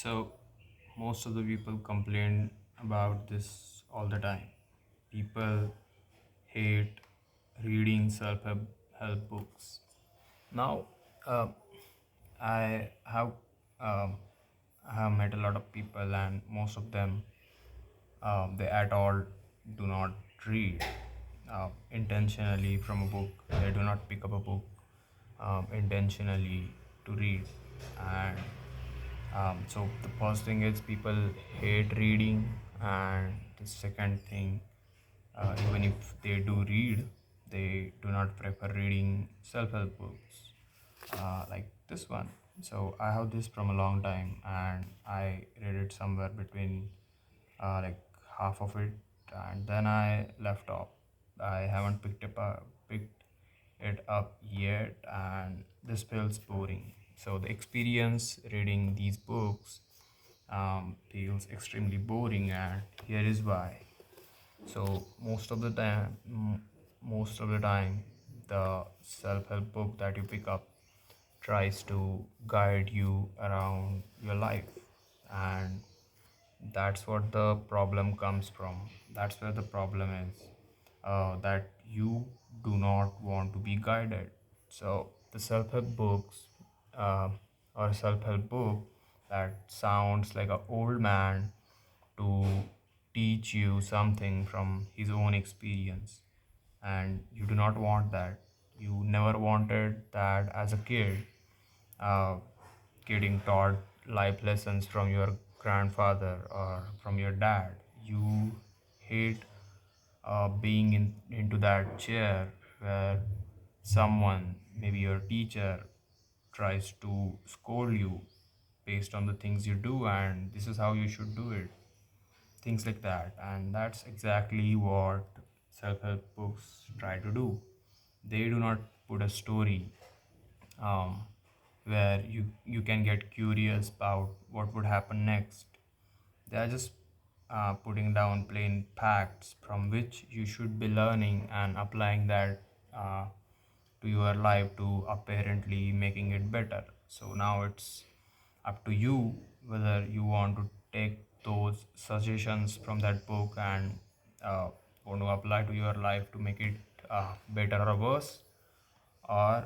So, most of the people complain about this all the time. People hate reading self help books. Now, uh, I have um, I have met a lot of people, and most of them they at all do not read intentionally from a book. They do not pick up a book intentionally to read, and so the first thing is people hate reading, and the second thing, even if they do read, they do not prefer reading self-help books like this one. So I have this from a long time, and I read it somewhere between like half of it, and then I left off. I haven't picked it up yet, and this feels boring. So the experience reading these books feels extremely boring, and here is why. So most of the time, the self-help book that you pick up tries to guide you around your life, and that's what the problem comes from. That's where the problem is, that you do not want to be guided. So the self-help books, uh, or a self-help book that sounds like an old man to teach you something from his own experience, and you do not want that. You never wanted that as a kid, uh, getting taught life lessons from your grandfather or from your dad. You hate being into that chair where someone, maybe your teacher, tries to scold you based on the things you do, and this is how you should do it, things like that. And that's exactly what self-help books try to do. They do not put a story um, where you can get curious about what would happen next. They are just putting down plain facts from which you should be learning and applying that uh, to your life, to apparently making it better. So now it's up to you whether you want to take those suggestions from that book and uh, want to apply to your life to make it better or worse, or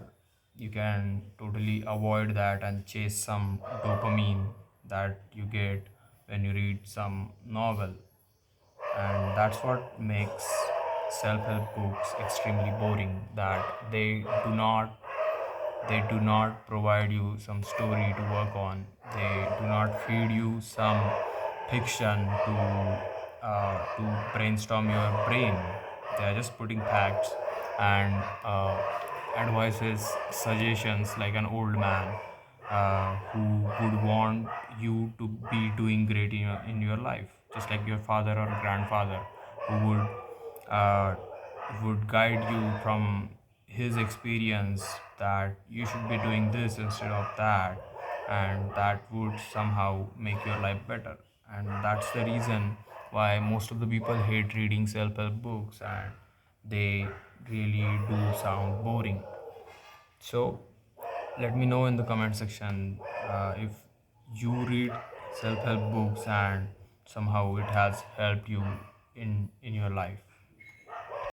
you can totally avoid that and chase some dopamine that you get when you read some novel. And that's what makes self-help books extremely boring, that they do not provide you some story to work on. They do not feed you some fiction to brainstorm your brain. They are just putting facts and advices, suggestions like an old man who would want you to be doing great in your life, just like your father or grandfather who uh, would guide you from his experience that you should be doing this instead of that, and that would somehow make your life better. And that's the reason why most of the people hate reading self-help books, and they really do sound boring. So let me know in the comment section if you read self-help books and somehow it has helped you in your life.